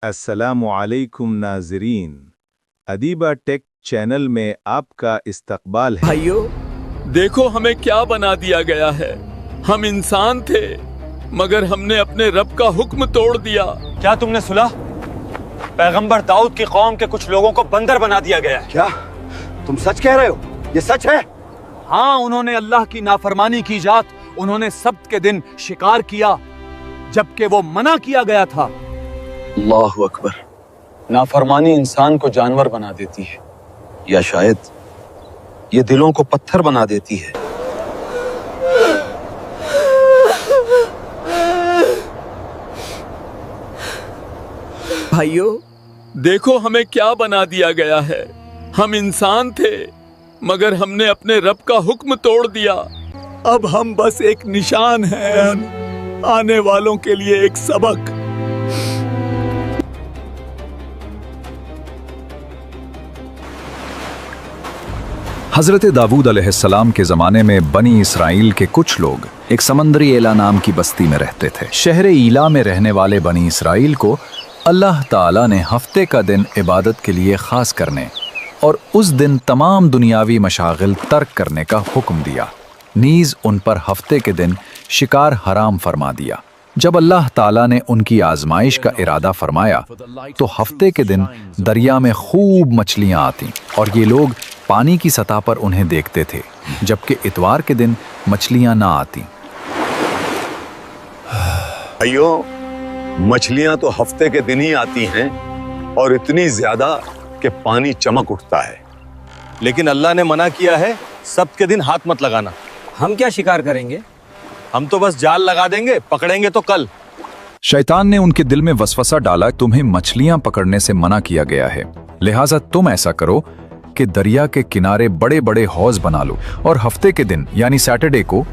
अस्सलामु अलैकुम नाज़रीन, अदीबा टेक चैनल में आपका इस्तकबाल है। भाइयों, देखो हमें क्या बना दिया गया है। हम इंसान थे मगर हमने अपने रब का हुक्म तोड़ दिया। क्या तुमने सुना? पैगंबर दाऊद की कौम के कुछ लोगों को बंदर बना दिया गया है। क्या तुम सच कह रहे हो? ये सच है? हाँ, उन्होंने अल्लाह की नाफरमानी की जात, उन्होंने सब्त के दिन शिकार किया जबकि वो मना किया गया था। अल्लाहु अकबर। नाफरमानी इंसान को जानवर बना देती है, या शायद ये दिलों को पत्थर बना देती है। भाइयों, देखो हमें क्या बना दिया गया है। हम इंसान थे मगर हमने अपने रब का हुक्म तोड़ दिया। अब हम बस एक निशान हैं, आने वालों के लिए एक सबक। हज़रत दाऊद अलैहिस्सलाम के ज़माने में बनी इसराइल के कुछ लोग एक समंदरी एला नाम की बस्ती में रहते थे। शहर ईला में रहने वाले बनी इसराइल को अल्लाह ताला ने हफ्ते का दिन इबादत के लिए ख़ास करने और उस दिन तमाम दुनियावी मशागिल तर्क करने का हुक्म दिया। नीज़ उन पर हफ्ते के दिन शिकार हराम फरमा दिया। जब अल्लाह ताला ने उनकी आजमाइश का इरादा फरमाया तो हफ्ते के दिन दरिया में खूब मछलियाँ आती और ये लोग पानी की सतह पर उन्हें देखते थे, जबकि इतवार के दिन मछलियाँ ना आती। भाइयों, मछलियां तो हफ्ते के दिन ही आती हैं और इतनी ज्यादा कि पानी चमक उठता है। लेकिन अल्लाह ने मना किया है सब्त के दिन हाथ मत लगाना। हम क्या शिकार करेंगे? हम तो बस जाल लगा देंगे, पकड़ेंगे तो कल। शैतान ने उनके दिल में वसवसा डाला, तुम्हें मछलियां पकड़ने से मना किया गया है, लिहाजा तुम ऐसा करो कि दरिया के किनारे बड़े बड़े हौज बना लो और हफ्ते के दिन यानी सैटरडे को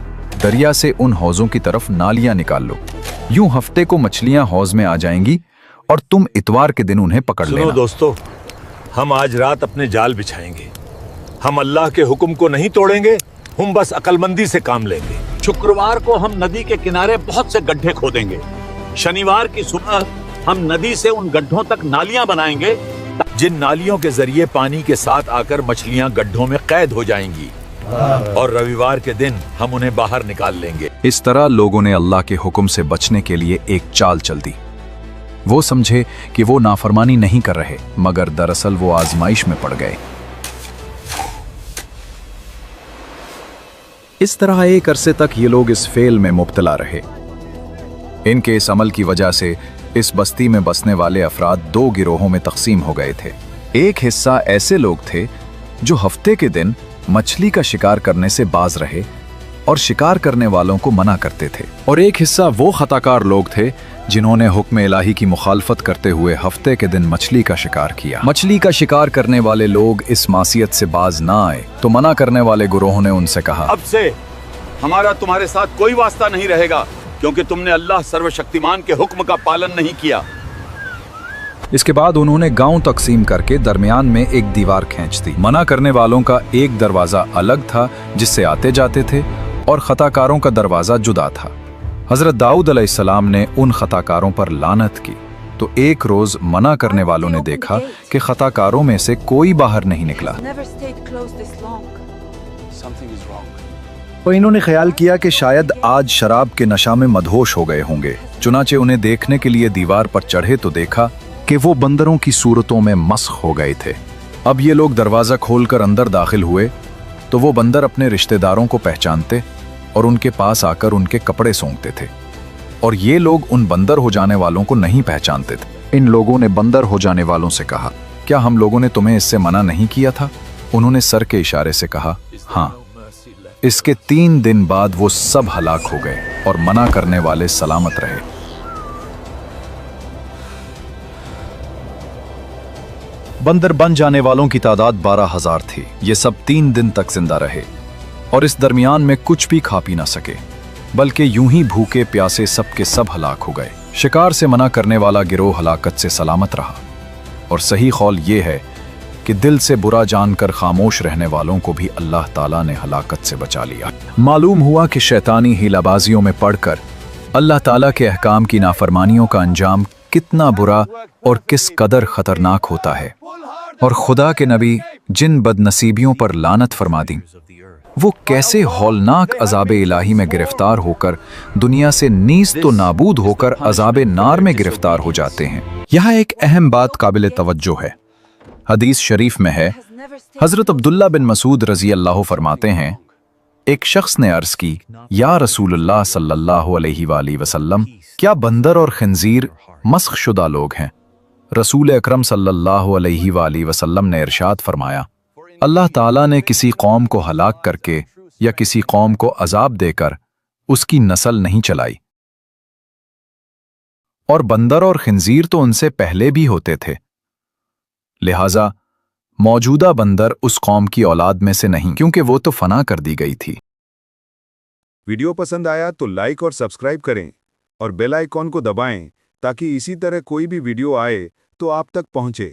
दरिया से उन हौजों की तरफ नालियां निकाल लो। यूं हफ्ते को मछलियां हौज में आ जाएंगी और तुम इतवार के दिन उन्हें पकड़ लेना। दोस्तों, हम आज रात अपने जाल बिछाएंगे। हम अल्लाह के हुक्म को नहीं तोड़ेंगे, हम बस अक्लमंदी से काम लेंगे। शुक्रवार को हम नदी के किनारे बहुत से गड्ढे खोदेंगे। शनिवार की सुबह हम नदी से उन गड्ढों तक नालियां बनाएंगे, जिन नालियों के जरिए पानी के साथ आकर मछलियां गड्ढों में कैद हो जाएंगी और रविवार के दिन हम उन्हें बाहर निकाल लेंगे। इस तरह लोगों ने अल्लाह के हुक्म से बचने के लिए एक चाल चल दी। वो समझे कि वो नाफरमानी नहीं कर रहे, मगर दरअसल वो आजमाइश में पड़ गए। इस तरह एक अरसे तक ये लोग इस फेल में मुब्तला रहे। इनके इस अमल की वजह से इस बस्ती में बसने वाले अफराद दो गिरोहों में तकसीम हो गए थे। एक हिस्सा ऐसे लोग थे जो हफ्ते के दिन मछली का शिकार करने से बाज रहे और शिकार करने वालों को मना करते थे, और एक हिस्सा वो खताकार लोग थे जिन्होंने हुक्म इलाही की मुखालफत करते हुए हफ्ते के दिन मछली का शिकार किया। मछली का शिकार करने वाले लोग इस मासियत से बाज ना आए तो मना करने वाले गुरोह ने उनसे कहा, अब से हमारा तुम्हारे साथ कोई वास्ता नहीं रहेगा, क्योंकि तुमने अल्लाह सर्वशक्तिमान के हुक्म का पालन नहीं किया। इसके बाद उन्होंने गांव तकसीम करके दरमियान में एक दीवार खींच दी। मना करने वालों का एक दरवाजा अलग था जिससे आते जाते थे और खताकारों का दरवाजा जुदा था। हजरत दाऊद अलैहिस्सलाम ने उन खताकारों पर लानत की तो एक रोज मना करने वालों ने देखा कि खताकारों में से कोई बाहर नहीं निकला। तो इन्होंने ख्याल किया कि शायद आज शराब के नशा में मदहोश हो गए होंगे। चुनाचे उन्हें देखने के लिए दीवार पर चढ़े तो देखा कि वो बंदरों की सूरतों में मस्ख हो गए थे। अब ये लोग दरवाजा खोलकर अंदर दाखिल हुए तो वो बंदर अपने रिश्तेदारों को पहचानते और उनके पास आकर उनके कपड़े सूंघते थे, और ये लोग उन बंदर हो जाने वालों को नहीं पहचानते थे। इन लोगों ने बंदर हो जाने वालों से कहा, क्या हम लोगों ने तुम्हें इससे मना नहीं किया था? उन्होंने सर के इशारे से कहा, हाँ। इसके 3 दिन बाद वो सब हलाक हो गए और मना करने वाले सलामत रहे। बंदर बन जाने वालों की तादाद 12,000 थी। ये सब 3 दिन तक जिंदा रहे और इस दरमियान में कुछ भी खा पी ना सके, बल्कि यूं ही भूखे प्यासे सब के सब हलाक हो गए। शिकार से मना करने वाला गिरोह हलाकत से सलामत रहा, और सही कौल ये है कि दिल से बुरा जानकर खामोश रहने वालों को भी अल्लाह ताला ने हलाकत से बचा लिया। मालूम हुआ कि शैतानी हीलाबाजियों में पड़कर अल्लाह ताला के अहकाम की नाफरमानियों का अंजाम कितना बुरा और किस कदर खतरनाक होता है। और खुदा के नबी जिन बदनसीबियों पर लानत फरमा दी, वो कैसे हौलनाक अजाब इलाही में गिरफ्तार होकर दुनिया से नीस तो नाबूद होकर अजाब नार में गिरफ्तार हो जाते हैं। यहाँ एक अहम बात काबिल तवज्जो है। हदीस शरीफ में है, हजरत अब्दुल्ला बिन मसूद रजी अल्लाह फरमाते हैं, एक शख्स ने अर्ज की, या रसूलुल्लाह सल्लल्लाहु अलैहि वसल्लम, क्या बंदर और खंजीर मस्ख शुदा लोग हैं? रसूल अकरम सल्लल्लाहु अलैहि वसल्लम ने इरशाद फरमाया, अल्लाह ताला ने किसी कौम को हलाक करके या किसी कौम को अजाब देकर उसकी नस्ल नहीं चलाई, और बंदर और खंजीर तो उनसे पहले भी होते थे, लिहाजा मौजूदा बंदर उस कौम की औलाद में से नहीं, क्योंकि वो तो फना कर दी गई थी। वीडियो पसंद आया तो लाइक और सब्सक्राइब करें और बेल आइकॉन को दबाएं ताकि इसी तरह कोई भी वीडियो आए तो आप तक पहुंचे।